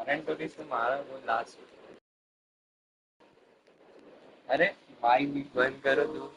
Current police तुम्हारा वो last. अरे माइक भी बंद करो तू।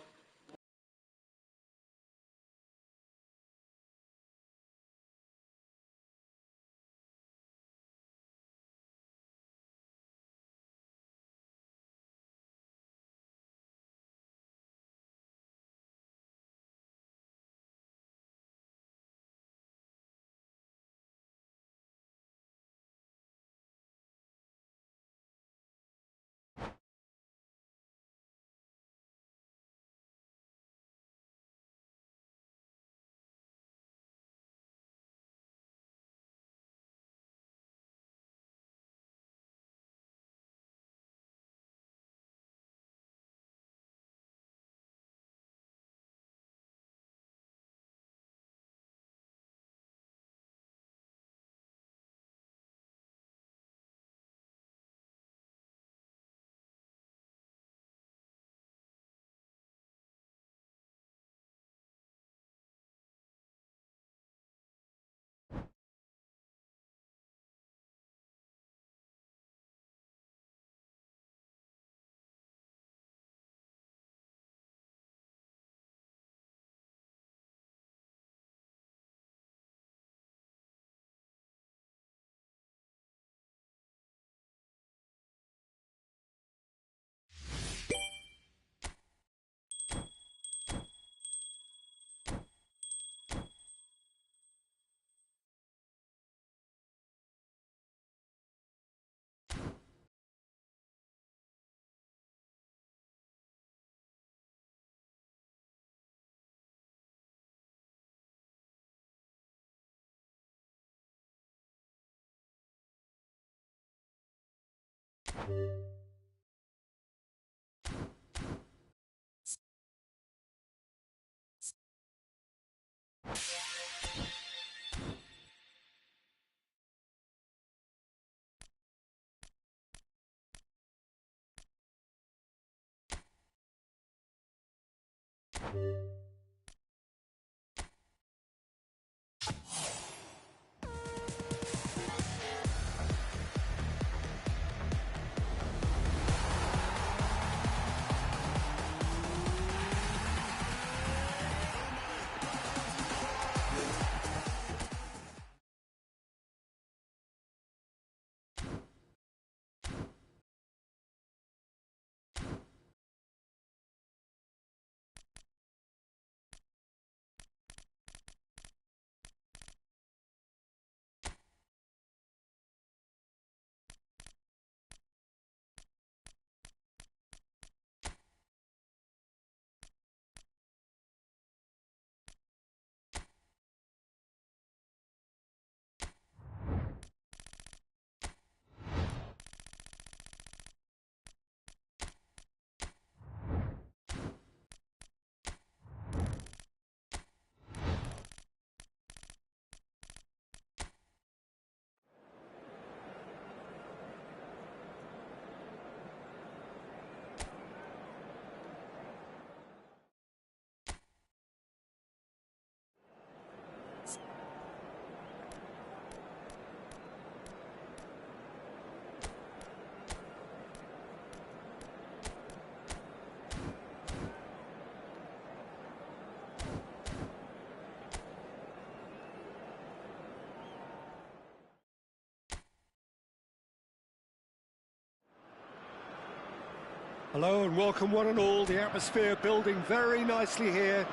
Hello and welcome one and all. The atmosphere building very nicely here.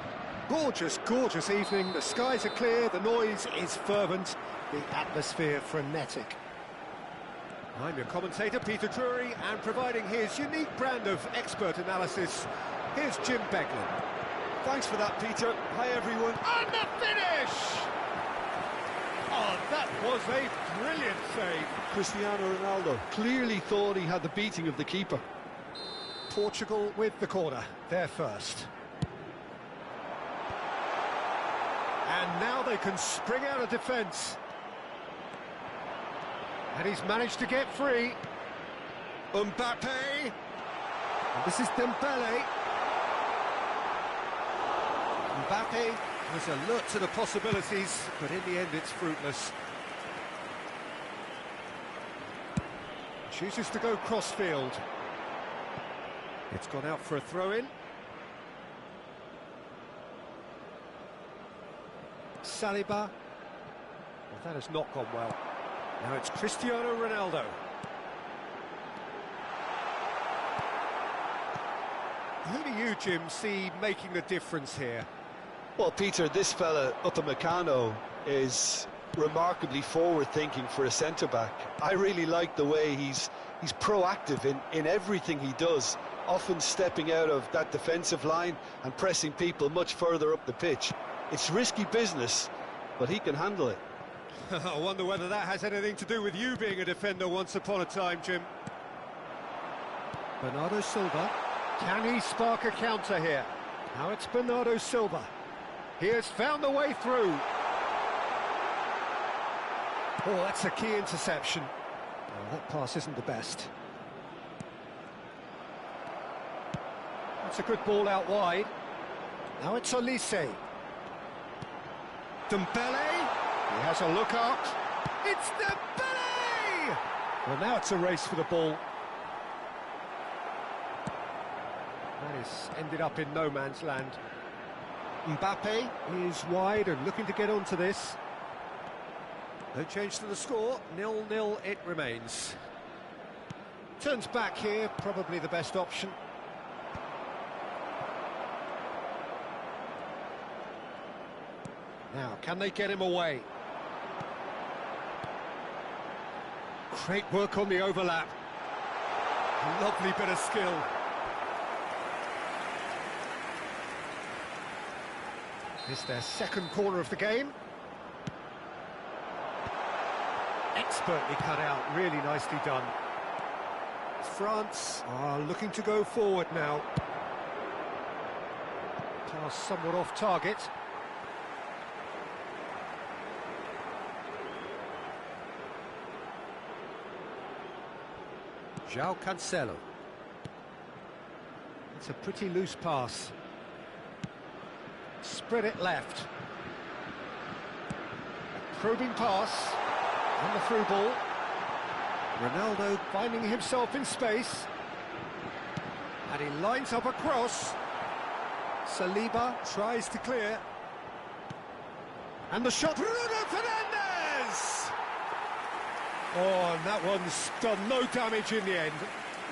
Gorgeous, gorgeous evening. The skies are clear, the noise is fervent, the atmosphere frenetic. I'm your commentator, Peter Drury, and providing his unique brand of expert analysis, here's Jim Beglin. Thanks for that, Peter. Hi, everyone. And the finish! Oh, that was a brilliant save. Cristiano Ronaldo clearly thought he had the beating of the keeper. Portugal with the corner, they're first. And now they can spring out of defence. And he's managed to get free. Mbappe. And this is Dembele. Mbappe was alert to the possibilities, but in the end it's fruitless. Chooses to go cross-field. It's gone out for a throw-in. Saliba. Well, that has not gone well. Now it's Cristiano Ronaldo. Who do you, Jim, see making the difference here? Well, Peter, this fella, Upamecano, is remarkably forward-thinking for a centre-back. I really like the way he's proactive in everything he does, often stepping out of that defensive line and pressing people much further up the pitch. It's risky business, but he can handle it. I wonder whether that has anything to do with you being a defender once upon a time, Jim. Bernardo Silva. Can he spark a counter here? Now it's Bernardo Silva. He has found the way through. Oh, that's a key interception. Oh, that pass isn't the best. That's a good ball out wide. Now it's Olise. Dembele. He has a look up. It's Dembele! Well, now it's a race for the ball. That is ended up in no man's land. Mbappe is wide and looking to get onto this. No change to the score, 0-0 it remains. Turns back here, probably the best option. Now, can they get him away? Great work on the overlap. Lovely bit of skill. It's their second corner of the game. Expertly cut out, really nicely done. France are looking to go forward now. Pass somewhat off target. João Cancelo. It's a pretty loose pass. Spread it left. A probing pass. And the through ball. Ronaldo finding himself in space. And he lines up a cross. Saliba tries to clear. And the shot. Bruno Fernandes! Oh, and that one's done no damage in the end.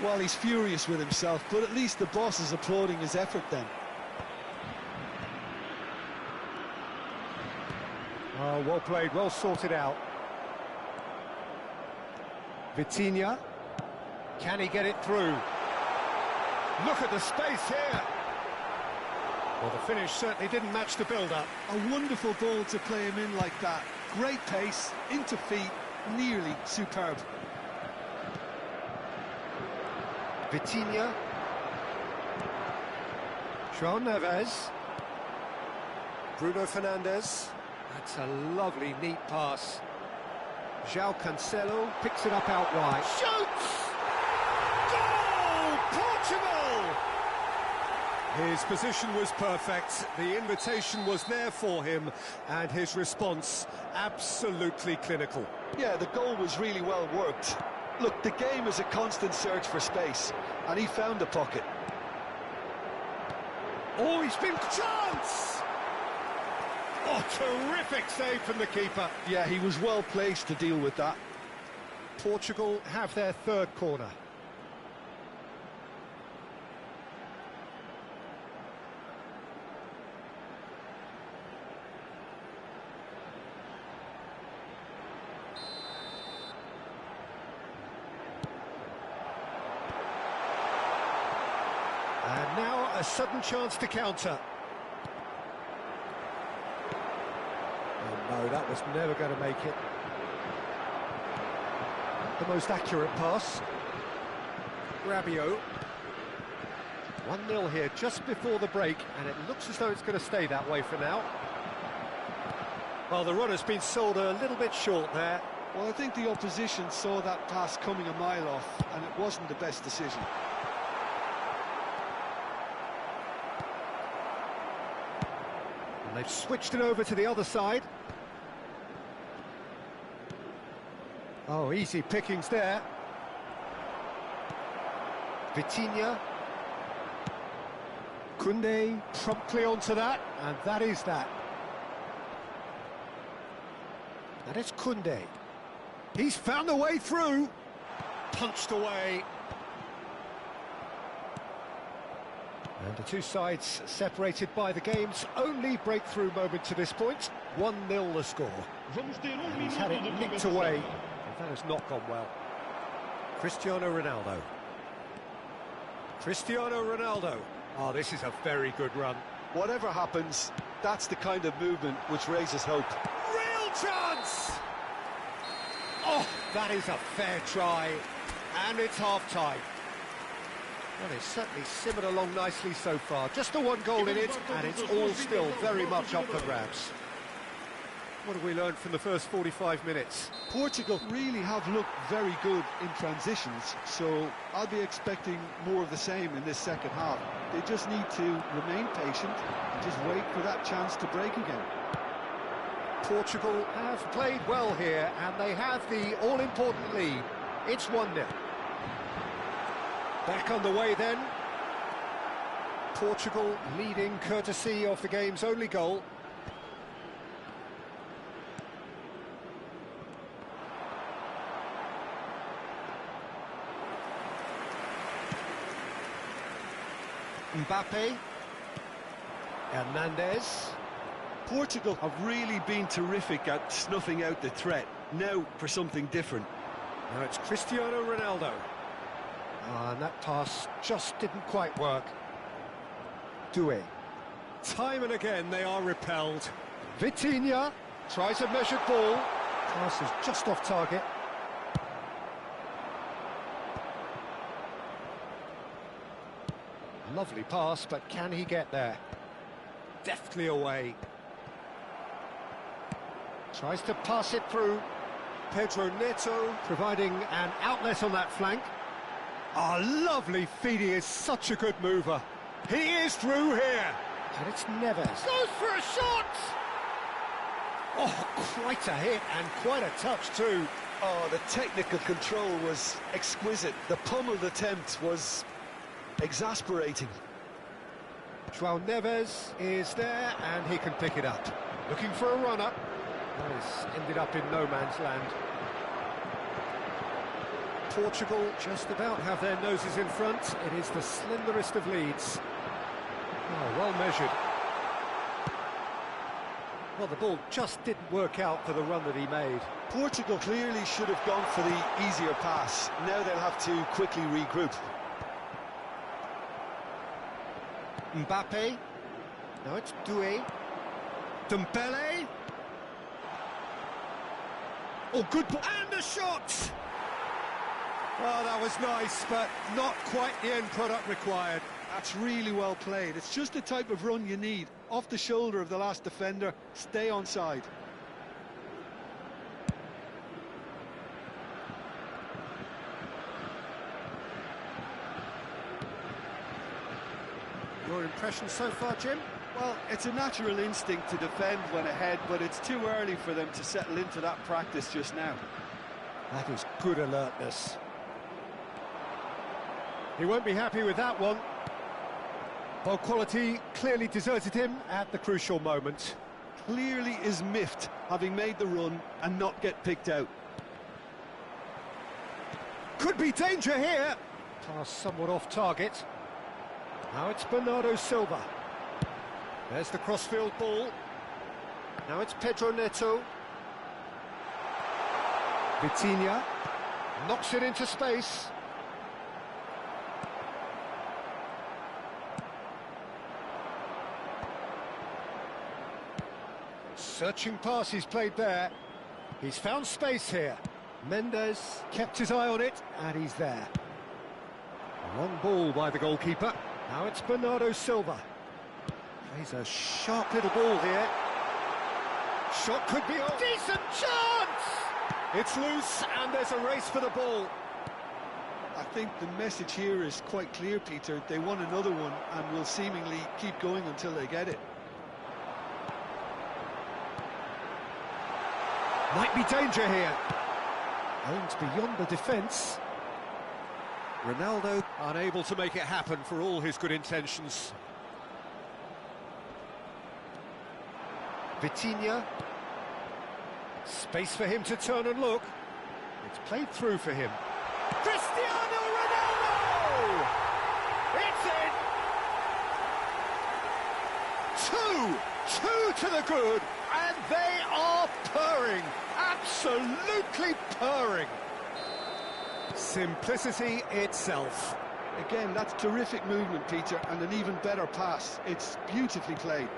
Well, he's furious with himself, but at least the boss is applauding his effort then. Oh, well played, well sorted out. Vitinha. Can he get it through? Look at the space here. Well, the finish certainly didn't match the build-up. A wonderful ball to play him in like that. Great pace, into feet, nearly superb. Vitinha. João Neves. Bruno Fernandes. That's a lovely, neat pass. João Cancelo picks it up out wide. Shoots! Goal! Portugal! His position was perfect, the invitation was there for him, and his response absolutely clinical. Yeah, the goal was really well worked. Look, the game is a constant search for space, and he found the pocket. Oh, he's been... Chance! Oh, terrific save from the keeper. Yeah, he was well placed to deal with that. Portugal have their third corner. And now a sudden chance to counter. Oh no, that was never going to make it. The most accurate pass. Rabiot. 1-0 here just before the break, and it looks as though it's going to stay that way for now. Well, the run has been sold a little bit short there. Well, I think the opposition saw that pass coming a mile off, and it wasn't the best decision. And they've switched it over to the other side. Oh, easy pickings there. Vitinha. Koundé promptly onto that, and that is that. And it's Koundé. He's found a way through. Punched away. And the two sides separated by the game's only breakthrough moment to this point. 1-0 the score. And he's had it nicked away, and that has not gone well. Cristiano Ronaldo. Cristiano Ronaldo. Oh, this is a very good run. Whatever happens, that's the kind of movement which raises hope. Real chance! Oh, that is a fair try. And it's half-time. Well, it's certainly simmered along nicely so far. Just the one goal in it, and it's all still very much up for grabs. What have we learned from the first 45 minutes? Portugal really have looked very good in transitions, so I'll be expecting more of the same in this second half. They just need to remain patient and just wait for that chance to break again. Portugal have played well here, and they have the all-important lead. It's 1-0. Back on the way then. Portugal leading courtesy of the game's only goal. Mbappe. Hernandez. Portugal have really been terrific at snuffing out the threat. Now for something different. Now it's Cristiano Ronaldo. And that pass just didn't quite work. Doué. Time and again they are repelled. Vitinha tries a measured ball. Pass is just off target. Lovely pass, but can he get there? Deftly away. Tries to pass it through. Pedro Neto providing an outlet on that flank. Oh, lovely feed. He is such a good mover. He is through here. And it's Neves. Goes for a shot! Oh, quite a hit and quite a touch too. Oh, the technical control was exquisite. The pummeled attempt was exasperating. João Neves is there and he can pick it up. Looking for a run-up. That has ended up in no man's land. Portugal just about have their noses in front. It is the slenderest of leads. Oh, well measured. Well, the ball just didn't work out for the run that he made. Portugal clearly should have gone for the easier pass. Now they'll have to quickly regroup. Mbappe. Now it's Doué. Dembele. Oh, good ball. And a shot! Oh, that was nice, but not quite the end product required. That's really well played. It's just the type of run you need. Off the shoulder of the last defender, stay onside. Your impression so far, Jim? Well, it's a natural instinct to defend when ahead, but it's too early for them to settle into that practice just now. That is good alertness. He won't be happy with that one. Ball quality clearly deserted him at the crucial moment. Clearly is miffed, having made the run and not get picked out. Could be danger here. Pass somewhat off target. Now it's Bernardo Silva. There's the crossfield ball. Now it's Pedro Neto. Vitinha knocks it into space. Searching pass he's played there. He's found space here. Mendes kept his eye on it, and he's there. Long ball by the goalkeeper. Now it's Bernardo Silva. Plays a sharp little ball here. Shot could be on. Decent chance! It's loose, and there's a race for the ball. I think the message here is quite clear, Peter. They want another one and will seemingly keep going until they get it. Might be danger here. Aims beyond the defence. Ronaldo unable to make it happen for all his good intentions. Vitinha. Space for him to turn and look. It's played through for him. Cristiano Ronaldo! It's in! Two to the good, and they are purring, absolutely purring. Simplicity itself. Again, that's terrific movement, Peter, and an even better pass. It's beautifully played.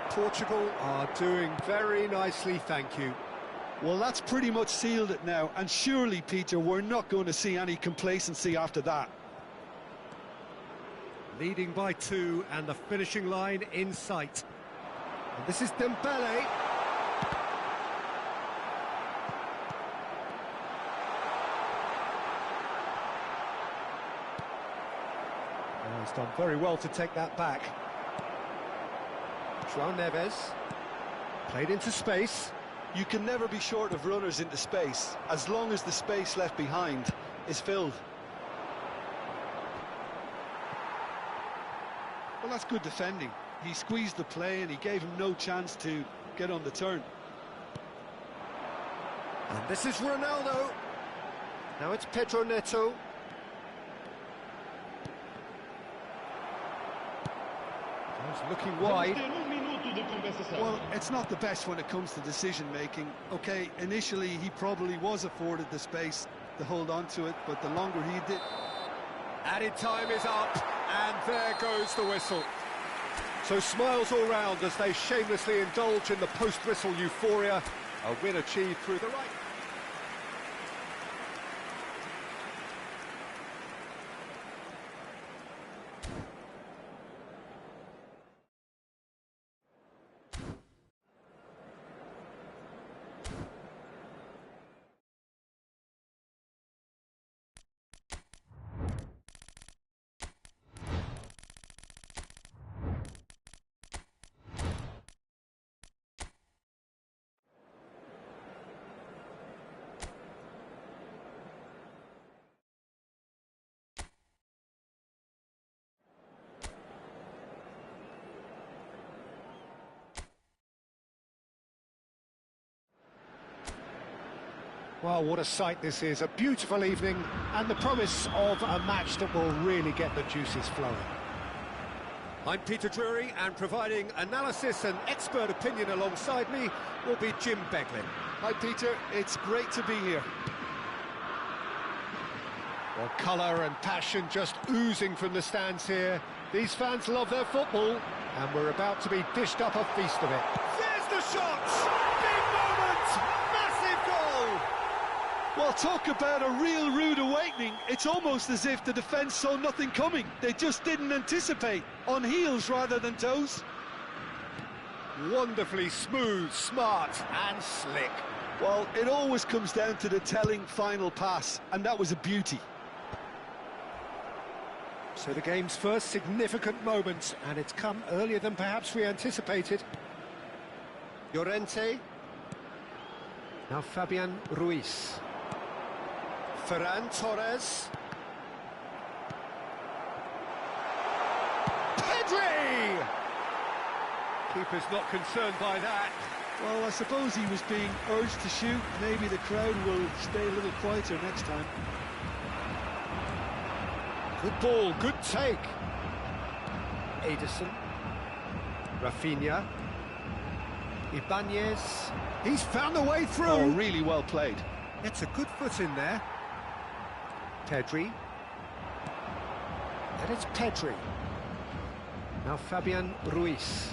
Portugal are doing very nicely, thank you. Well, that's pretty much sealed it now, and surely, Peter, we're not going to see any complacency after that. Leading by 2 and the finishing line in sight. And this is Dembele. Oh, he's done very well to take that back. João Neves. Played into space. You can never be short of runners into space, as long as the space left behind is filled. Well, that's good defending. He squeezed the play and he gave him no chance to get on the turn. And this is Ronaldo. Now it's Pedro Neto. He's looking wide. Well, it's not the best when it comes to decision-making. OK, initially he probably was afforded the space to hold on to it, but the longer he did... Added time is up, and there goes the whistle. So smiles all round as they shamelessly indulge in the post-whistle euphoria. A win achieved through the right. Well, what a sight this is, a beautiful evening, and the promise of a match that will really get the juices flowing. I'm Peter Drury, and providing analysis and expert opinion alongside me will be Jim Beglin. Hi, Peter. It's great to be here. Well, colour and passion just oozing from the stands here. These fans love their football, and we're about to be dished up a feast of it. There's the shot! Big moment! Massive goal! Well, talk about a real rude awakening. It's almost as if the defence saw nothing coming. They just didn't anticipate. On heels rather than toes. Wonderfully smooth, smart and slick. Well, it always comes down to the telling final pass, and that was a beauty. So the game's first significant moment, and it's come earlier than perhaps we anticipated. Llorente. Now Fabian Ruiz. Ferran Torres. Pedri! Keeper's not concerned by that. Well, I suppose he was being urged to shoot. Maybe the crowd will stay a little quieter next time. Good ball, good take. Ederson. Rafinha. Ibanez. He's found a way through. Oh, really well played. It's a good foot in there. Pedri. And it's Pedri. Now Fabian Ruiz.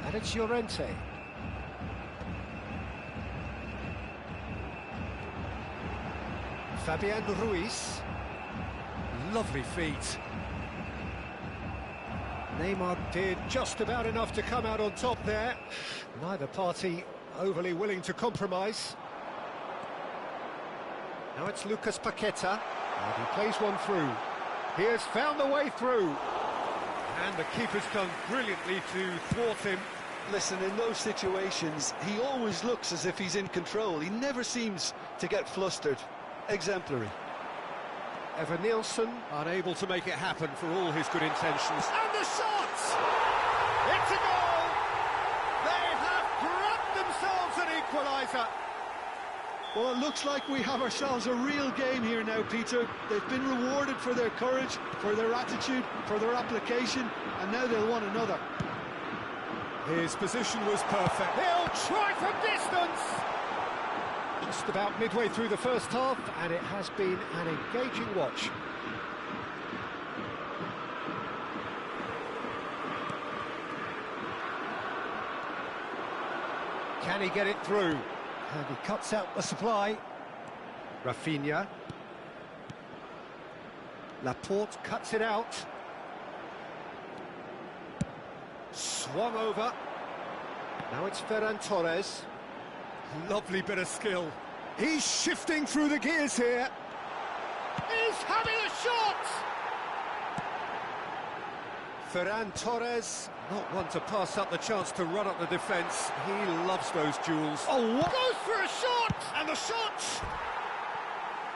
And it's Llorente. Fabian Ruiz. Lovely feet. Neymar did just about enough to come out on top there. Neither party overly willing to compromise. Now it's Lucas Paqueta. And he plays one through. He has found the way through. And the keeper's done brilliantly to thwart him. Listen, in those situations, he always looks as if he's in control. He never seems to get flustered. exemplary. Evan Nielsen unable to make it happen for all his good intentions. And the shot! It's a goal! They have grabbed themselves an equaliser. Well, it looks like we have ourselves a real game here now, Peter. They've been rewarded for their courage, for their attitude, for their application, and now they'll want another. His position was perfect. He'll try from distance! Just about midway through the first half, and it has been an engaging watch. Can he get it through? And he cuts out the supply. Rafinha. Laporte cuts it out. Swung over. Now it's Ferran Torres. Lovely bit of skill. He's shifting through the gears here. He's having a shot! Ferran Torres, not one to pass up the chance to run up the defence. He loves those duels. Oh, what? Goes for a shot! And the shot!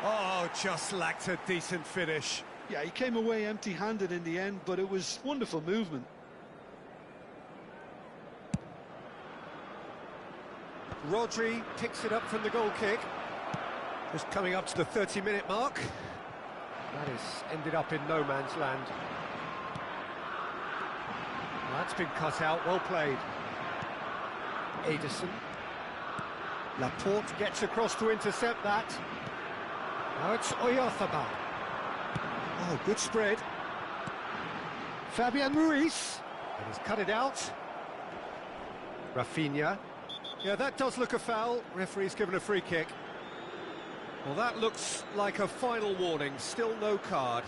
Oh, just lacked a decent finish. Yeah, he came away empty-handed in the end, but it was wonderful movement. Rodri picks it up from the goal kick. Just coming up to the 30-minute mark. That is ended up in no man's land. That's been cut out, well played. Ederson. Laporte gets across to intercept that. Now it's Oyarzabal. Oh, good spread. Fabian Ruiz. And he's cut it out. Rafinha. Yeah, that does look a foul. Referee's given a free kick. Well, that looks like a final warning. Still no card.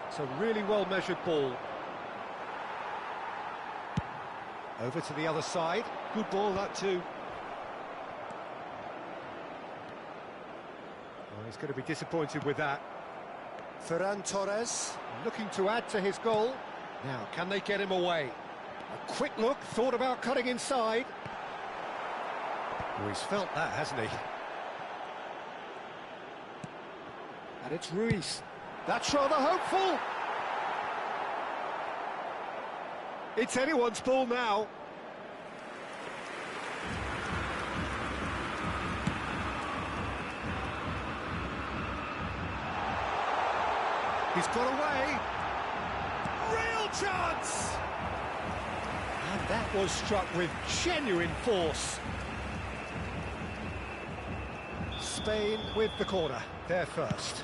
It's a really well-measured ball. Over to the other side. Good ball, that too. Oh, he's going to be disappointed with that. Ferran Torres looking to add to his goal. Now, can they get him away? A quick look, thought about cutting inside. Oh, he's felt that, hasn't he? And it's Ruiz. That's rather hopeful. It's anyone's ball now. He's got away. Real chance! And that was struck with genuine force. Spain with the corner. They're first.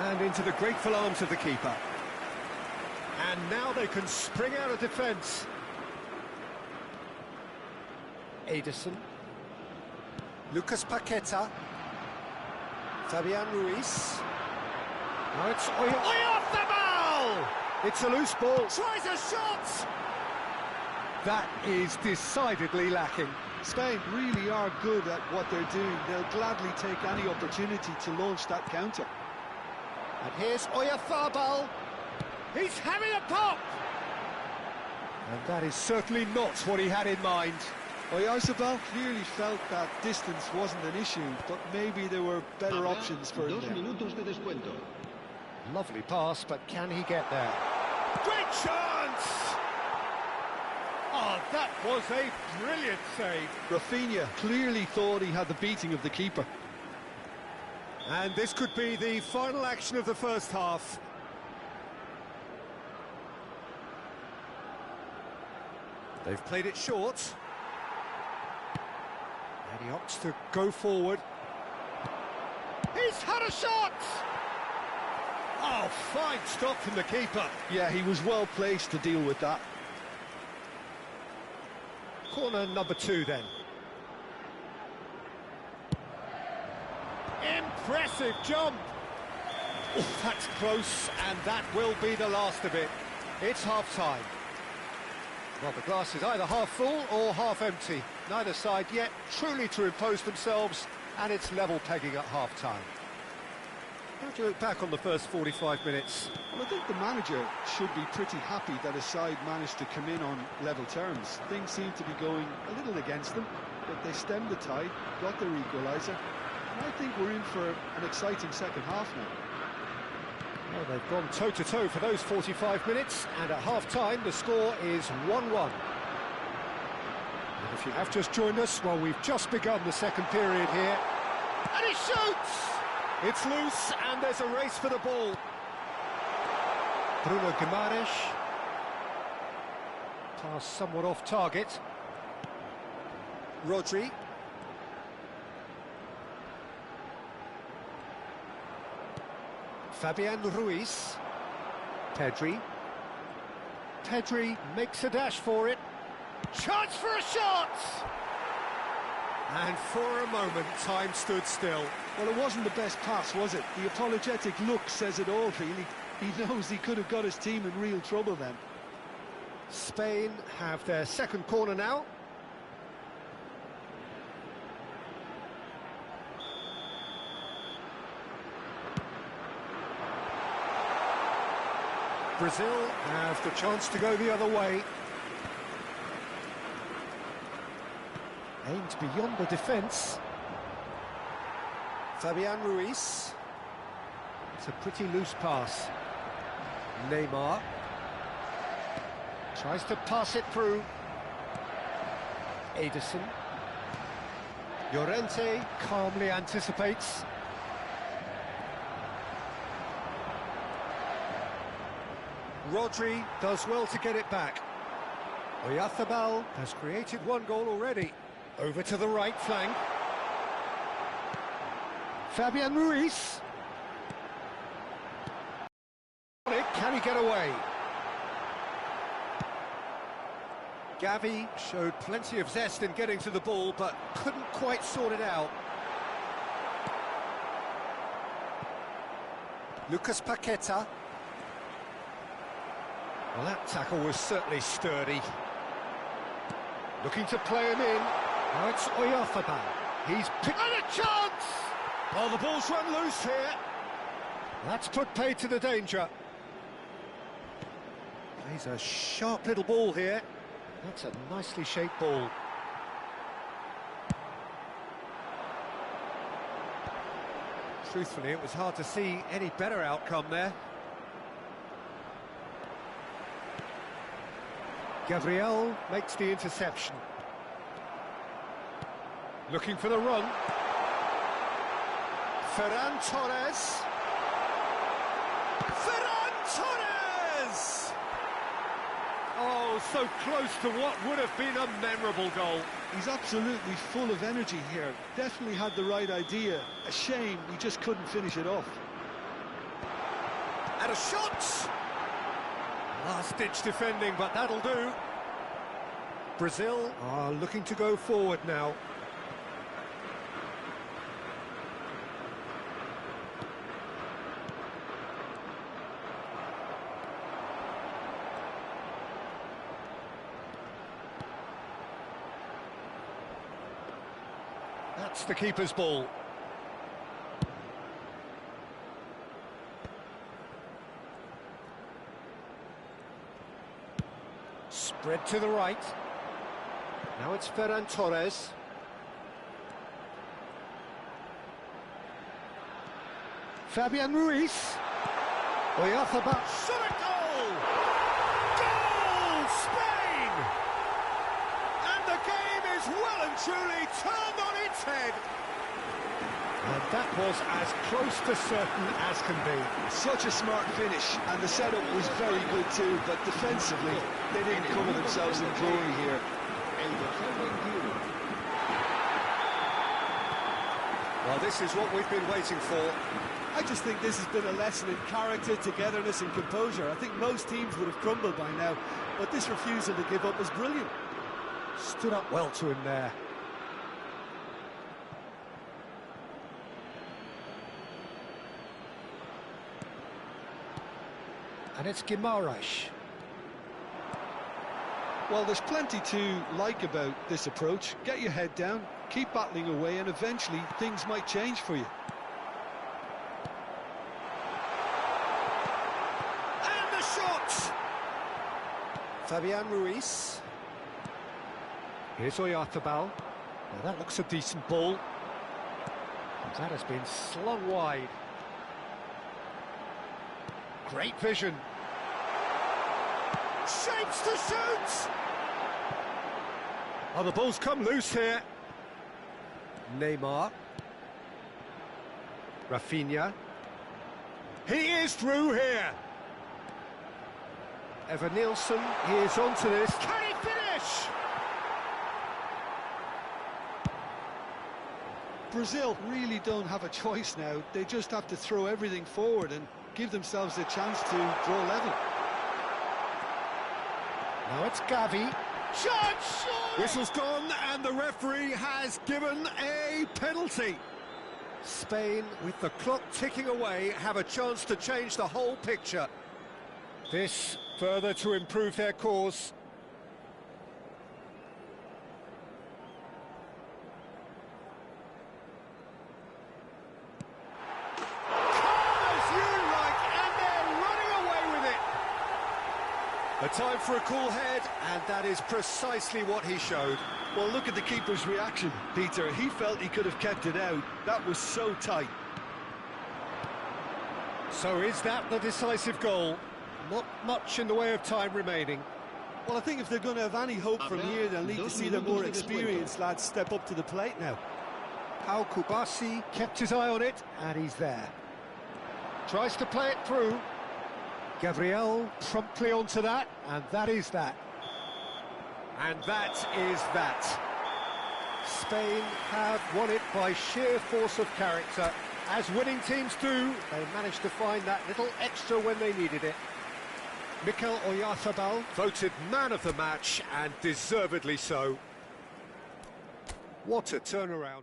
And into the grateful arms of the keeper. And now they can spring out of defence. Ederson. Lucas Paqueta. Fabian Ruiz. Now it's Oyarzabal! It's a loose ball. Tries a shot! That is decidedly lacking. Spain really are good at what they're doing. They'll gladly take any opportunity to launch that counter. And here's Oyarzabal. He's having a pop! And that is certainly not what he had in mind. Oyarzabal clearly felt that distance wasn't an issue, but maybe there were better options for him there. Lovely pass, but can he get there? Great chance! Oh, that was a brilliant save. Rafinha clearly thought he had the beating of the keeper. And this could be the final action of the first half. They've played it short. And he opts to go forward. He's had a shot! Oh, fine stop from the keeper. Yeah, he was well placed to deal with that. Corner number 2 then. Impressive jump! Oh, that's close, and that will be the last of it. It's half-time. Well, the glass is either half full or half empty. Neither side yet truly to impose themselves, and it's level pegging at half-time. How do you look back on the first 45 minutes? Well, I think the manager should be pretty happy that his side managed to come in on level terms. Things seem to be going a little against them, but they stemmed the tide, got their equaliser, and I think we're in for an exciting second half now. Well, they've gone toe-to-toe for those 45 minutes, and at half-time the score is 1-1. And if you have just joined us, well, we've just begun the second period here. And he shoots! It's loose, and there's a race for the ball. Bruno Guimaraes. Pass somewhat off target. Rodri. Fabian Ruiz. Pedri. Pedri makes a dash for it. Chance for a shot! And for a moment, time stood still. Well, it wasn't the best pass, was it? The apologetic look says it all, really. He knows he could have got his team in real trouble then. Spain have their second corner now. Brazil have the chance to go the other way. Aimed beyond the defence. Fabian Ruiz. It's a pretty loose pass. Neymar. Tries to pass it through. Ederson. Llorente calmly anticipates. Rodri does well to get it back. Oyarzabal has created one goal already. Over to the right flank. Fabian Ruiz. Can he get away? Gavi showed plenty of zest in getting to the ball, but couldn't quite sort it out. Lucas Paqueta. Well, that tackle was certainly sturdy. Looking to play him in. Now it's Oyarzabal. He's picked... And a chance! Oh, the ball's run loose here. That's put paid to the danger. Plays a sharp little ball here. That's a nicely shaped ball. Truthfully, it was hard to see any better outcome there. Gabriel makes the interception. Looking for the run. Ferran Torres. Ferran Torres! Oh, so close to what would have been a memorable goal. He's absolutely full of energy here. Definitely had the right idea. A shame he just couldn't finish it off. And a shot! Last-ditch defending, but that'll do. Brazil are looking to go forward now. That's the keeper's ball. Spread to the right. Now it's Ferran Torres. Fabian Ruiz. Oyarzabal. Shot a goal! Goal! Spain! And the game is well and truly turned on its head. And that was as close to certain as can be. Such a smart finish, and the setup was very good too, but defensively, they didn't cover themselves in glory here. Well, this is what we've been waiting for. I just think this has been a lesson in character, togetherness and composure. I think most teams would have crumbled by now, but this refusal to give up was brilliant. Stood up well to him there. And it's Guimaraes. Well, there's plenty to like about this approach. Get your head down, keep battling away, and eventually things might change for you. Fabian Ruiz. Here's Oyarzabal. Now that looks a decent ball. And that has been slung wide. Great vision. Shapes to shoot! Oh, the ball's come loose here. Neymar. Rafinha. He is through here. Evan Nielsen, he is onto this. Can he finish? Brazil really don't have a choice now. They just have to throw everything forward and give themselves a chance to draw level. Now it's Gavi. Chance! Whistle's gone and the referee has given a penalty. Spain, with the clock ticking away, have a chance to change the whole picture. This further to improve their cause. A time for a cool head, and that is precisely what he showed. Well, look at the keeper's reaction, Peter. He felt he could have kept it out. That was so tight. So is that the decisive goal? Not much in the way of time remaining. Well, I think if they're going to have any hope from here, they'll need to see the more experienced lads step up to the plate now. Pau Kubasi kept his eye on it, and he's there. Tries to play it through. Gabriel promptly onto that, and that is that. And that is that. Spain have won it by sheer force of character. As winning teams do, they managed to find that little extra when they needed it. Mikel Oyarzabal voted man of the match, and deservedly so. What a turnaround.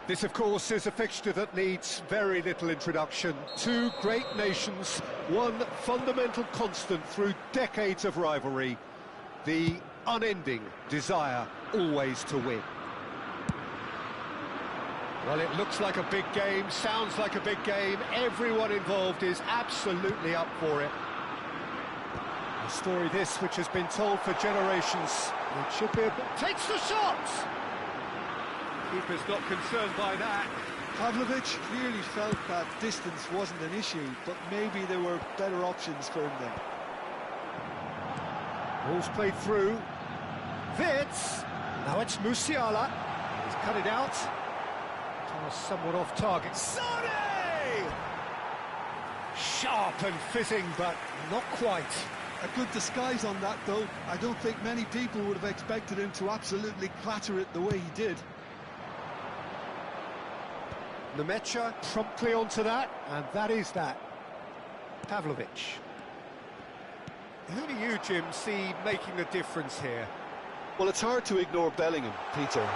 This, of course, is a fixture that needs very little introduction. Two great nations, one fundamental constant through decades of rivalry, the unending desire always to win. Well, it looks like a big game, sounds like a big game. Everyone involved is absolutely up for it. A story this which has been told for generations. It should be a... Takes the shot! Keeper's not concerned by that. Pavlovic clearly felt that distance wasn't an issue, but maybe there were better options for him then. Ball's played through. Vitz. Now it's Musiala. He's cut it out. Somewhat off target. Sane! Sharp and fitting, but not quite. A good disguise on that, though. I don't think many people would have expected him to absolutely clatter it the way he did. Nemecha promptly onto that, and that is that. Pavlovic. Who do you, Jim, see making a difference here? Well, it's hard to ignore Bellingham, Peter,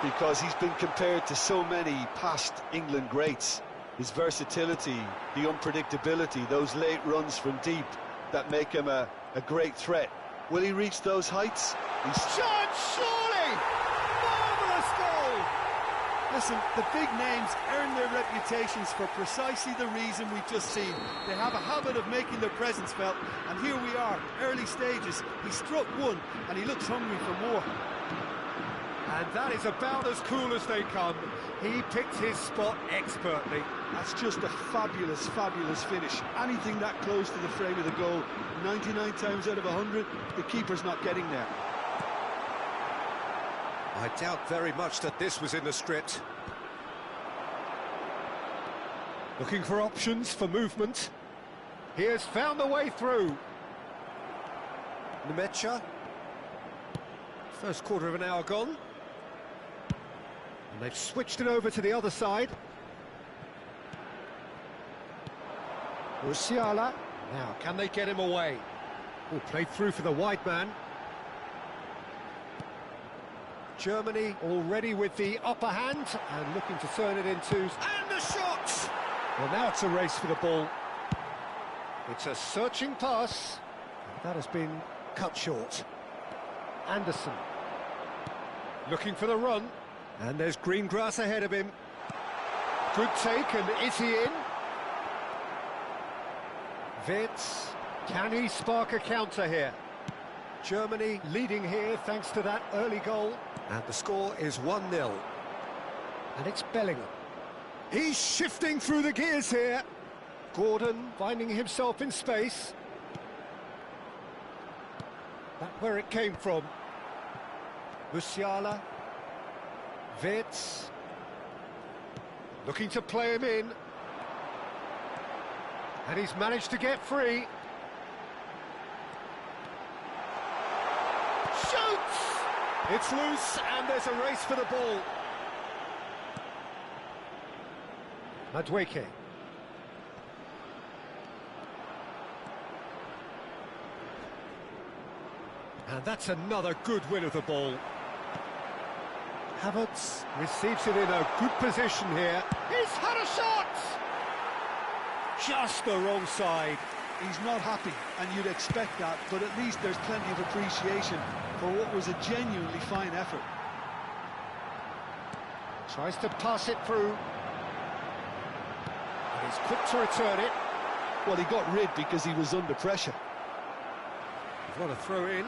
because he's been compared to so many past England greats. His versatility, the unpredictability, those late runs from deep that make him a great threat. Will he reach those heights? Shot, surely! Marvellous goal! Listen, the big names earn their reputations for precisely the reason we've just seen. They have a habit of making their presence felt, and here we are, early stages. He struck one, and he looks hungry for more. And that is about as cool as they come. He picked his spot expertly. That's just a fabulous, fabulous finish. Anything that close to the frame of the goal, 99 times out of 100, the keeper's not getting there. I doubt very much that this was in the script. Looking for options for movement. He has found the way through. Nemecha. First quarter of an hour gone. And they've switched it over to the other side. Musiala. Now, can they get him away? Oh, played through for the wide man. Germany already with the upper hand and looking to turn it into... And the shot! Well, now it's a race for the ball. It's a searching pass. That has been cut short. Anderson. Looking for the run. And there's green grass ahead of him. Good take, and is he in? Wirtz. Can he spark a counter here? Germany leading here thanks to that early goal. And the score is 1-0. And it's Bellingham. He's shifting through the gears here. Gordon finding himself in space. That's where it came from. Musiala. Wirtz. Looking to play him in. And he's managed to get free. Shoots! It's loose, and there's a race for the ball. Madueke. And that's another good win of the ball. Havertz receives it in a good position here. He's had a shot! Just the wrong side. He's not happy, and you'd expect that, but at least there's plenty of appreciation for what was a genuinely fine effort. Tries to pass it through. And he's quick to return it. Well, he got rid because he was under pressure. He's got a throw in.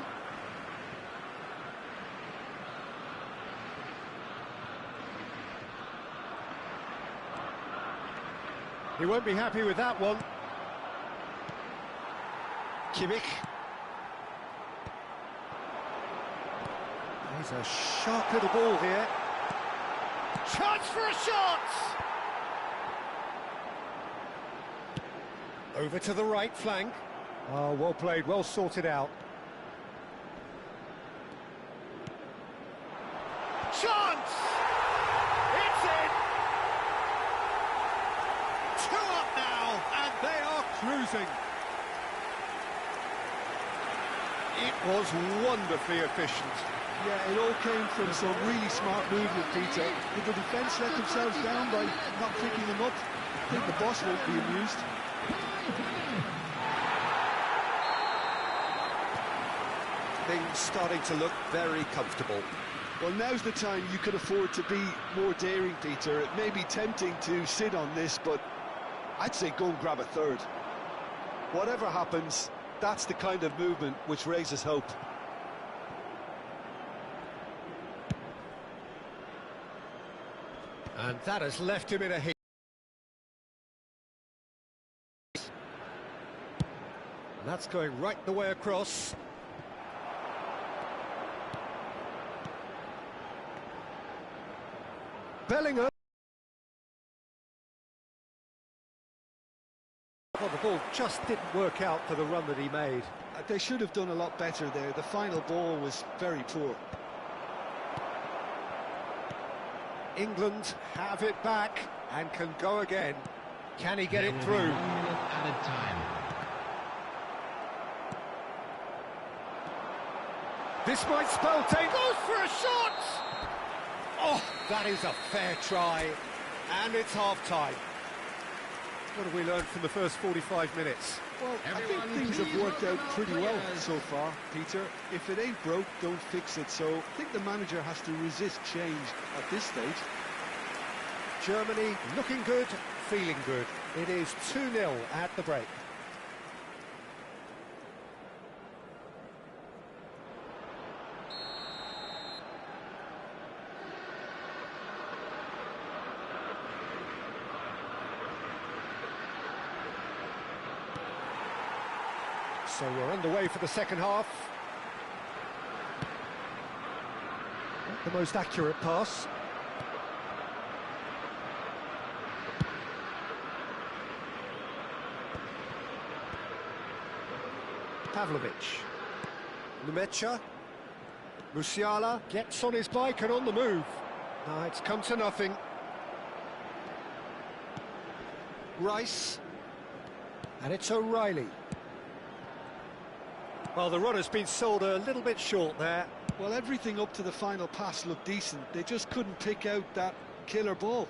He won't be happy with that one. Kimmich. He's a sharp little ball here. Chance for a shot! Over to the right flank. Oh, well played, well sorted out. Chance! It's in! 2 up now, and they are cruising. It was wonderfully efficient. Yeah, it all came from some really smart movement, Peter. Did the defence let themselves down by not picking them up? I think the boss won't be amused. Things starting to look very comfortable. Well, now's the time you could afford to be more daring, Peter. It may be tempting to sit on this, but I'd say go and grab a third. Whatever happens, that's the kind of movement which raises hope. And that has left him in a heap. And that's going right the way across. Bellingham. Well, the ball just didn't work out for the run that he made. They should have done a lot better there. The final ball was very poor. England have it back and can go again. Can he get it through? 1 minute added time. This might spell danger. Goes for a shot! Oh, that is a fair try. And it's half-time. What have we learned from the first 45 minutes? Well, I think things have worked out pretty well so far, Peter. If it ain't broke, don't fix it. So I think the manager has to resist change at this stage. Germany looking good, feeling good. It is 2-0 at the break. So we're underway for the second half. Not the most accurate pass. Pavlovic. Numecha. Musiala gets on his bike and on the move. No, it's come to nothing. Rice. And it's O'Reilly. Well, the run has been sold a little bit short there. Well, everything up to the final pass looked decent. They just couldn't pick out that killer ball.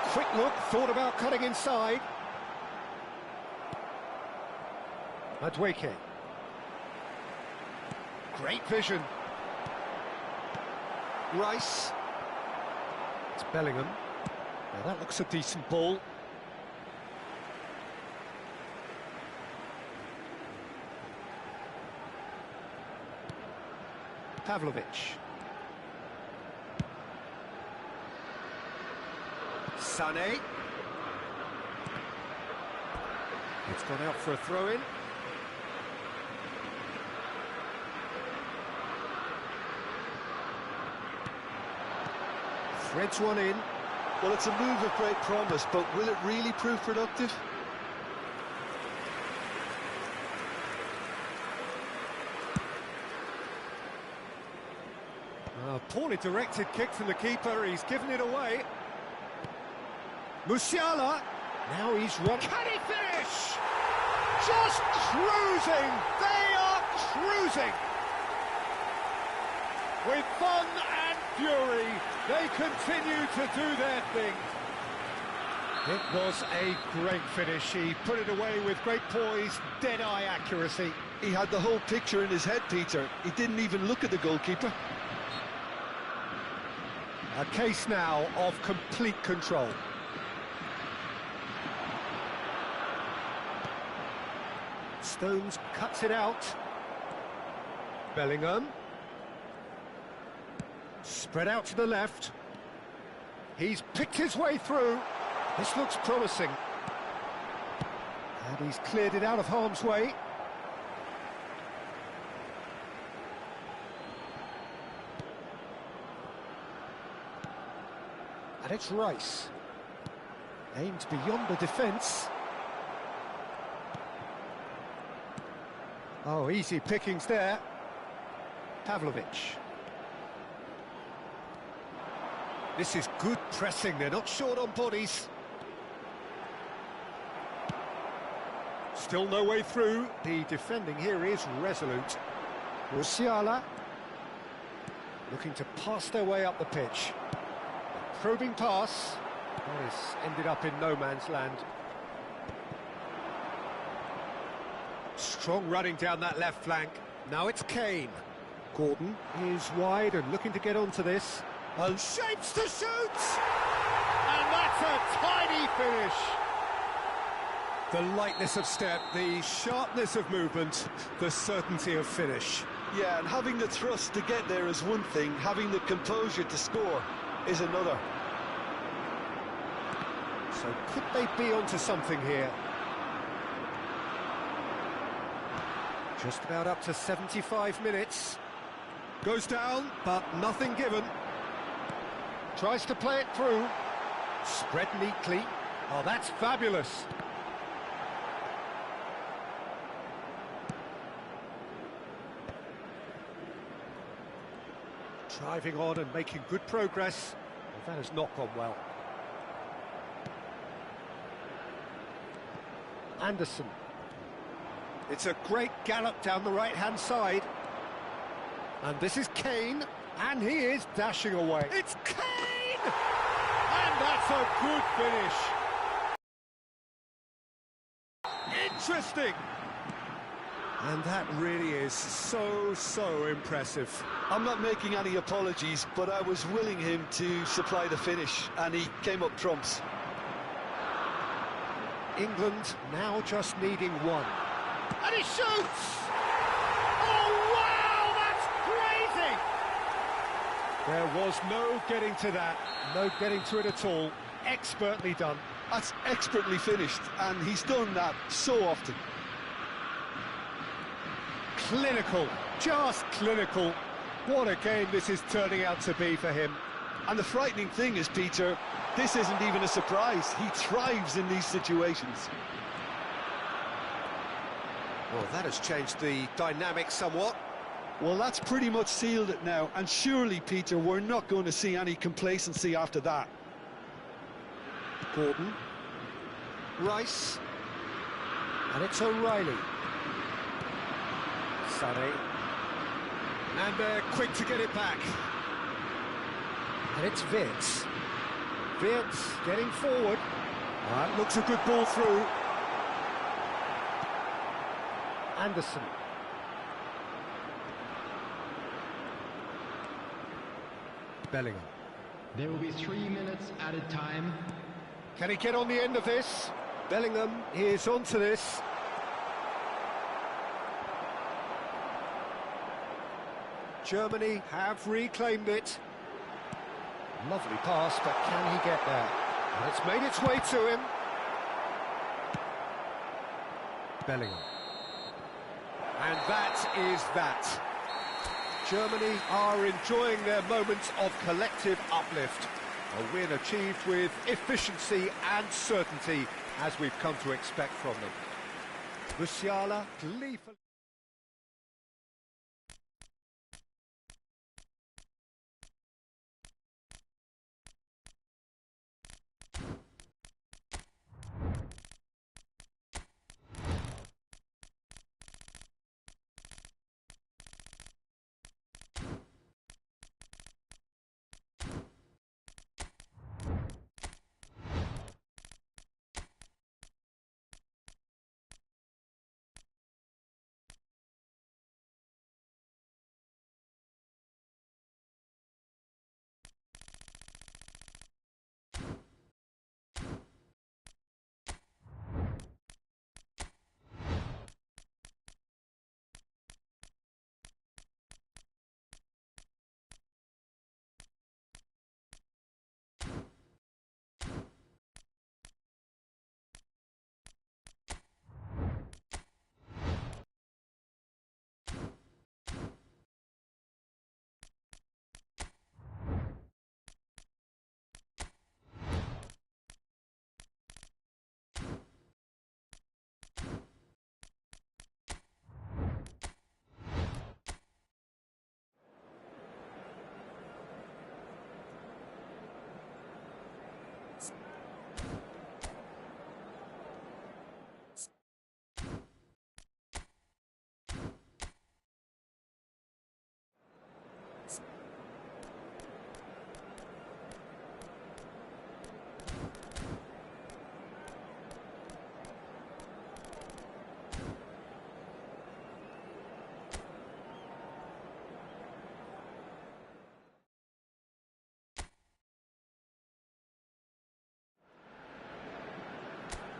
Quick look, thought about cutting inside. Madueke. Great vision. Rice. It's Bellingham. Now that looks a decent ball. Pavlovic. Sané. It's gone out for a throw-in. Threads one in. Well, it's a move of great promise, but will it really prove productive? Poorly directed kick from the keeper, he's given it away. Musiala, now he's run. Can he finish? Just cruising, they are cruising. With fun and fury, they continue to do their thing. It was a great finish, he put it away with great poise, dead-eye accuracy. He had the whole picture in his head, Peter. He didn't even look at the goalkeeper. A case now of complete control. Stones cuts it out. Bellingham. Spread out to the left. He's picked his way through. This looks promising. And he's cleared it out of harm's way. And it's Rice. Aimed beyond the defence. Oh, easy pickings there. Pavlovic. This is good pressing, they're not short on bodies. Still no way through. The defending here is resolute. Musiala looking to pass their way up the pitch. Probing pass. Well, it's ended up in no man's land. Strong running down that left flank. Now it's Kane. Gordon is wide and looking to get onto this. And shapes to shoot! And that's a tiny finish. The lightness of step, the sharpness of movement, the certainty of finish. Yeah, and having the thrust to get there is one thing, having the composure to score is another. So could they be onto something here? Just about up to 75 minutes. Goes down, but nothing given. Tries to play it through. Spread neatly. Oh, that's fabulous. Driving on and making good progress. Well, that has not gone well. Anderson. It's a great gallop down the right-hand side. And this is Kane, and he is dashing away. It's Kane! And that's a good finish. Interesting. And that really is so impressive. I'm not making any apologies, but I was willing him to supply the finish, and he came up trumps. England now just needing one. And he shoots! Oh, wow, that's crazy! There was no getting to that, no getting to it at all. Expertly done. That's expertly finished, and he's done that so often. Clinical, just clinical. What a game this is turning out to be for him. And the frightening thing is, Peter, this isn't even a surprise. He thrives in these situations. Well, that has changed the dynamic somewhat. Well, that's pretty much sealed it now, and surely, Peter, we're not going to see any complacency after that. Gordon. Rice. And it's O'Reilly. Sané. And they're quick to get it back. And it's Wirtz. Wirtz getting forward. That looks a good ball through. Anderson. Bellingham. There will be 3 minutes added time. Can he get on the end of this? Bellingham is onto this. Germany have reclaimed it. Lovely pass, but can he get there? And it's made its way to him. Bellingham. And that is that. Germany are enjoying their moments of collective uplift. A win achieved with efficiency and certainty, as we've come to expect from them. Musiala gleefully...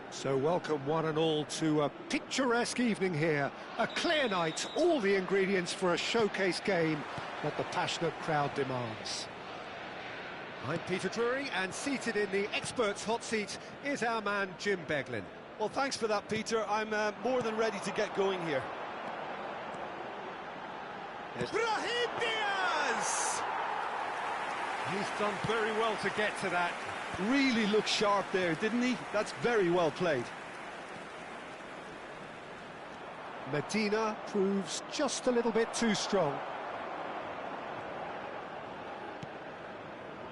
So welcome one and all to a picturesque evening here. A clear night, all the ingredients for a showcase game that the passionate crowd demands. I'm Peter Drury, and seated in the experts' hot seat is our man Jim Beglin. Well, thanks for that, Peter. I'm more than ready to get going here. Brahim Diaz! He's done very well to get to that. Really looked sharp there, didn't he? That's very well played. Medina proves just a little bit too strong.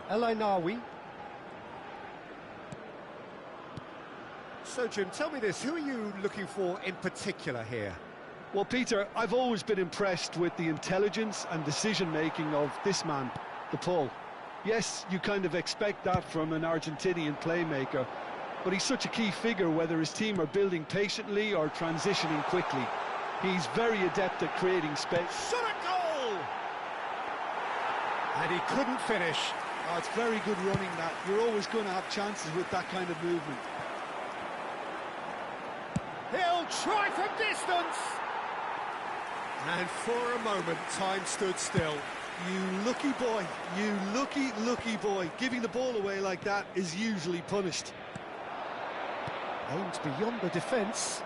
El Ainawi. So, Jim, tell me this, who are you looking for in particular here? Well, Peter, I've always been impressed with the intelligence and decision-making of this man, De Paul. Yes, you kind of expect that from an Argentinian playmaker, but he's such a key figure whether his team are building patiently or transitioning quickly. He's very adept at creating space. Shot a goal! And he couldn't finish. Oh, it's very good running, that. You're always going to have chances with that kind of movement. He'll try from distance! And for a moment, time stood still. You lucky boy, you lucky boy. Giving the ball away like that is usually punished. Aimed beyond the defence.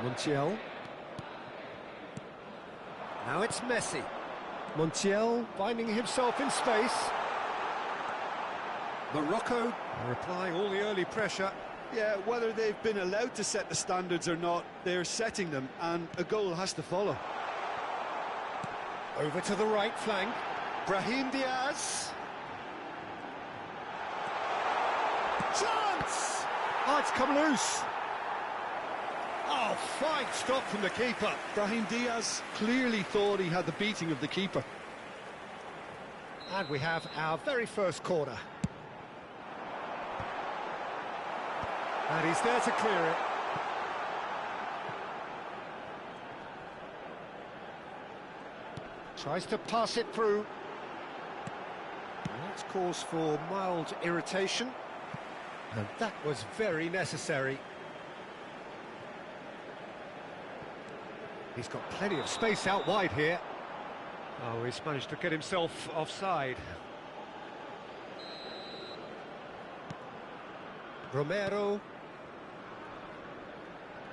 Montiel. Now it's Messi. Montiel finding himself in space. Morocco are applying all the early pressure. Yeah, whether they've been allowed to set the standards or not, they're setting them, and a goal has to follow. Over to the right flank. Brahim Diaz. Chance! Oh, it's come loose. Oh, fine stop from the keeper. Brahim Diaz clearly thought he had the beating of the keeper. And we have our very first corner. And he's there to clear it. Tries to pass it through. And that's cause for mild irritation. And that was very necessary. He's got plenty of space out wide here. Oh, he's managed to get himself offside. Romero.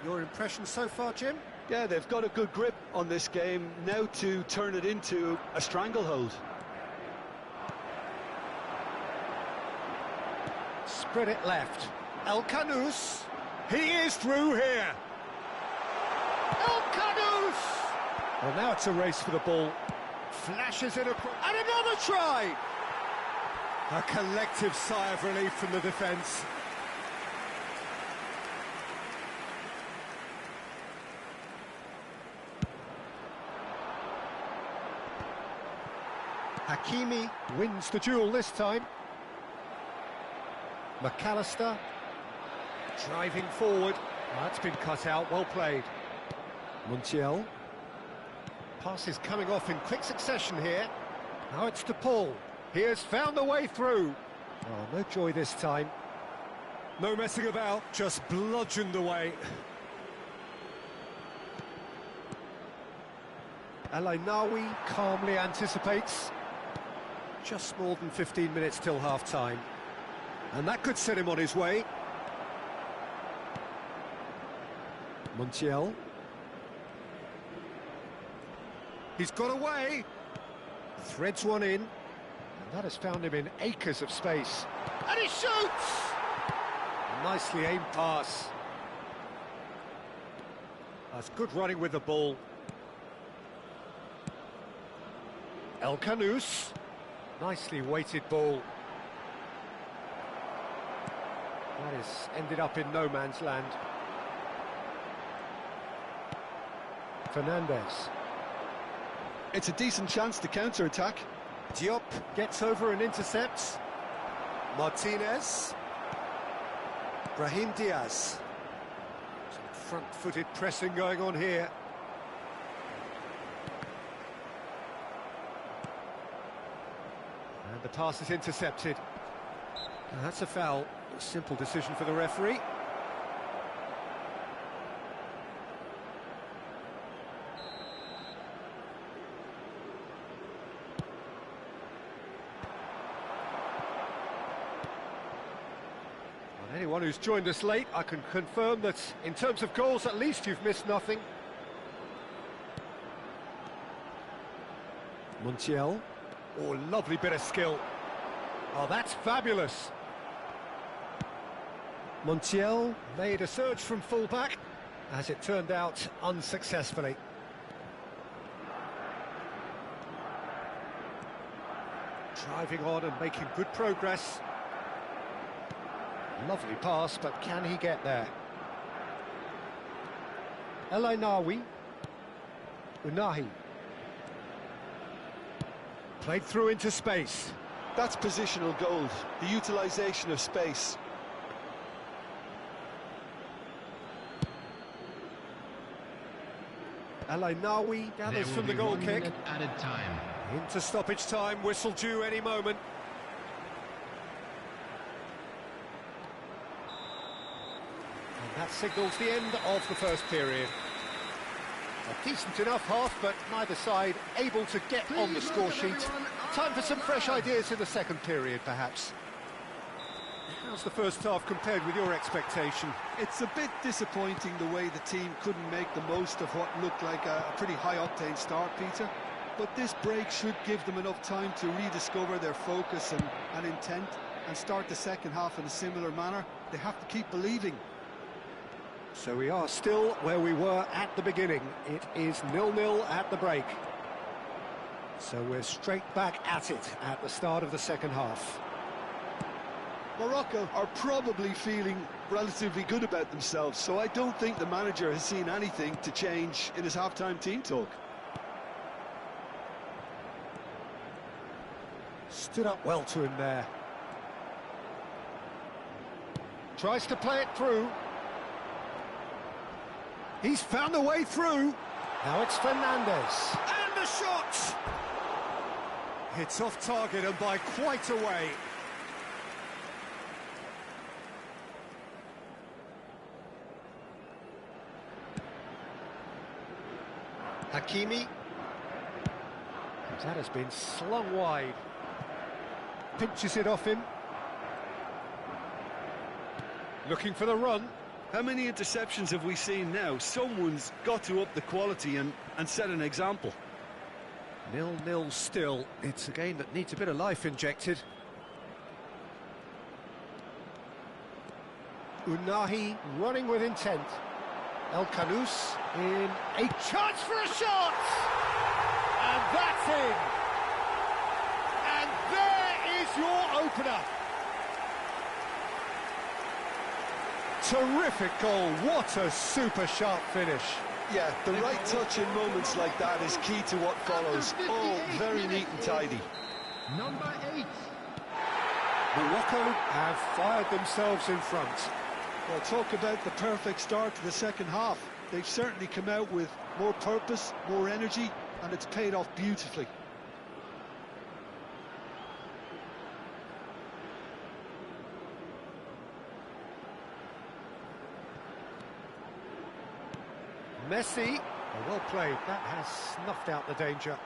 Your impression so far, Jim? Yeah, they've got a good grip on this game, now to turn it into a stranglehold. Spread it left. El Canus. He is through here. El Canus! Well, now it's a race for the ball. Flashes it across. And another try! A collective sigh of relief from the defence. Hakimi wins the duel this time. McAllister driving forward. Oh, that's been cut out, well played. Montiel. Pass is coming off in quick succession here. Now it's to Paul. He has found the way through. Oh, no joy this time. No messing about, just bludgeoned away. El Ainaoui calmly anticipates. Just more than 15 minutes till half-time. And that could set him on his way. Montiel. He's got away. Threads one in. And that has found him in acres of space. And he shoots! Nicely aimed pass. That's good running with the ball. El Canus. Nicely weighted ball. That has ended up in no man's land. Fernandez. It's a decent chance to counter-attack. Diop gets over and intercepts. Martinez. Brahim Diaz. Some front-footed pressing going on here. And the pass is intercepted. And that's a foul. A simple decision for the referee. Well, anyone who's joined us late, I can confirm that in terms of goals, at least you've missed nothing. Montiel. Oh, lovely bit of skill. Oh, that's fabulous. Montiel made a surge from full-back, as it turned out unsuccessfully. Driving on and making good progress. Lovely pass, but can he get there? El Ainaoui. Unahi. Played through into space. That's positional gold, the utilisation of space. El Ainaoui gathers from the goal kick. Added time. Into stoppage time, whistle due any moment. And that signals the end of the first period. A decent enough half, but neither side able to get on the score sheet. Time for some fresh ideas in the second period, perhaps. How's the first half compared with your expectation? It's a bit disappointing the way the team couldn't make the most of what looked like a pretty high-octane start, Peter. But this break should give them enough time to rediscover their focus and intent and start the second half in a similar manner. They have to keep believing. So we are still where we were at the beginning. It is 0-0 at the break. So we're straight back at it at the start of the second half. Morocco are probably feeling relatively good about themselves, so I don't think the manager has seen anything to change in his half-time team talk. Stood up well to him there. Tries to play it through. He's found a way through. Now it's Fernandez. And the shot! It's off target and by quite a way. Hakimi. That has been slung wide. Pinches it off him. Looking for the run. How many interceptions have we seen now? Someone's got to up the quality and set an example. 0-0 still. It's a game that needs a bit of life injected. Unahi running with intent. El Kanous in a chance for a shot! And that's in! And there is your opener! Terrific goal, what a super sharp finish. Yeah, the right touch in moments like that is key to what follows. Oh, very neat and tidy. Number 8. Morocco have fired themselves in front. Well, talk about the perfect start to the second half. They've certainly come out with more purpose, more energy, and it's paid off beautifully. Messi, well played, that has snuffed out the danger.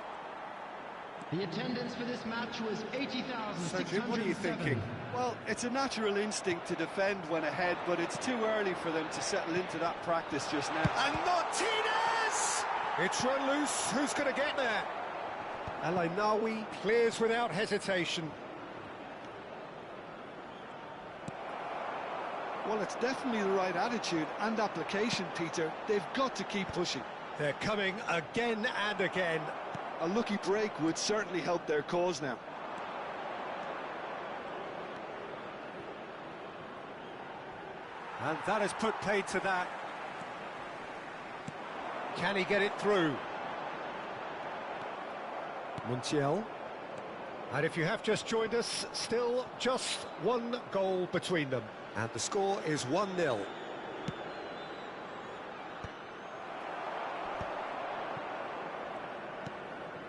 The attendance for this match was 80,607. So Jim, what are you thinking? Well, it's a natural instinct to defend when ahead, but it's too early for them to settle into that practice just now. And Martinez! It's run loose, who's going to get there? El Ainaoui clears without hesitation. Well, it's definitely the right attitude and application, Peter. They've got to keep pushing. They're coming again and again. A lucky break would certainly help their cause now. And that has put paid to that. Can he get it through? Montiel. And if you have just joined us, still just one goal between them. And the score is 1-0.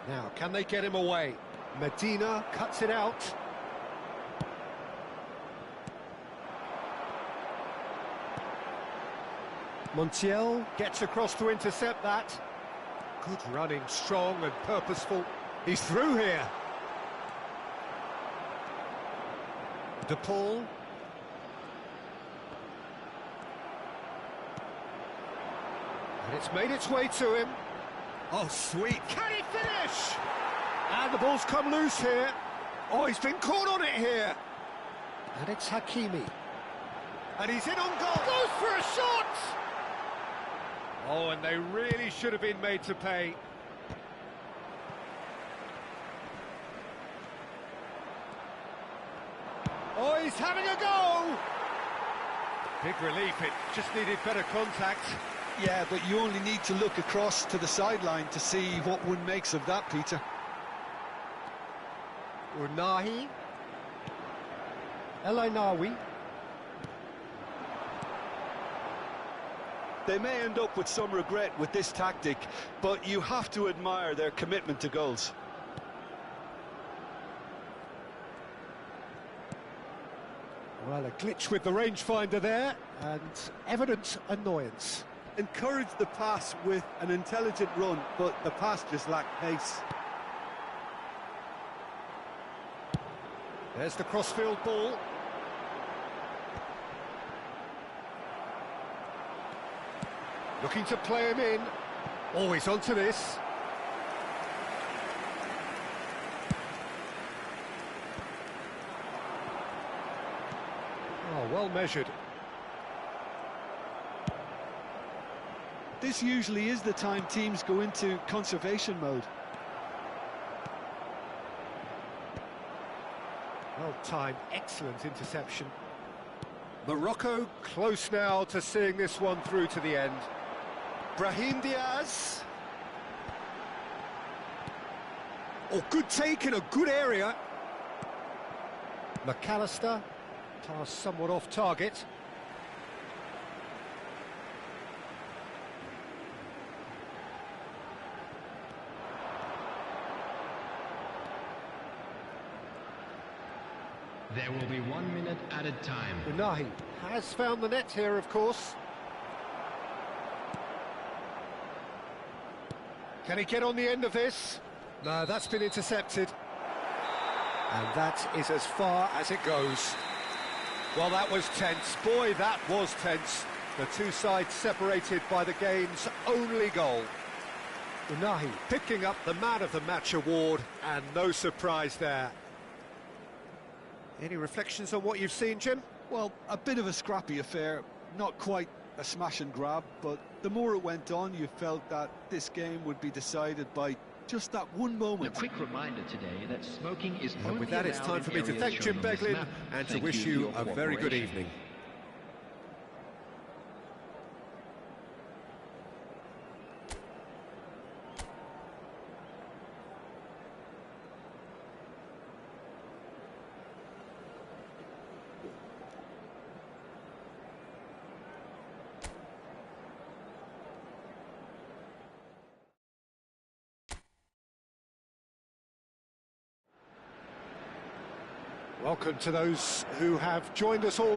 Now, can they get him away? Medina cuts it out. Montiel gets across to intercept that. Good running, strong and purposeful. He's through here. De Paul. And it's made its way to him. Oh, sweet. Can he finish? And the ball's come loose here. Oh, he's been caught on it here. And it's Hakimi. And he's in on goal. Goes for a shot! Oh, and they really should have been made to pay. Oh, he's having a go! Big relief, it just needed better contact. Yeah, but you only need to look across to the sideline to see what one makes of that, Peter. Unahi. El Ainaoui. They may end up with some regret with this tactic, but you have to admire their commitment to goals. Well, a glitch with the rangefinder there, and evident annoyance. Encourage the pass with an intelligent run, but the pass just lacked pace. There's the crossfield ball. Looking to play him in. Always onto this. measured. This usually is the time teams go into conservation mode. Well timed, excellent interception. Morocco close now to seeing this one through to the end. Brahim Diaz. Oh, good take in a good area. McAllister, pass somewhat off target. There will be 1 minute added time. Unahi has found the net here, of course. Can he get on the end of this? No, that's been intercepted. And that is as far as it goes. Well, that was tense. Boy, that was tense. The two sides separated by the game's only goal. Unahi picking up the Man of the Match award, and no surprise there. Any reflections on what you've seen, Jim? Well, a bit of a scrappy affair, not quite a smash and grab, but the more it went on, you felt that this game would be decided by just that one A moment. quick reminder today that smoking is And only with that, it's allowed time in for me to areas thank Jim shown on this Beglin map. and to Thank wish for you your a very good cooperation. evening. Welcome to those who have joined us all.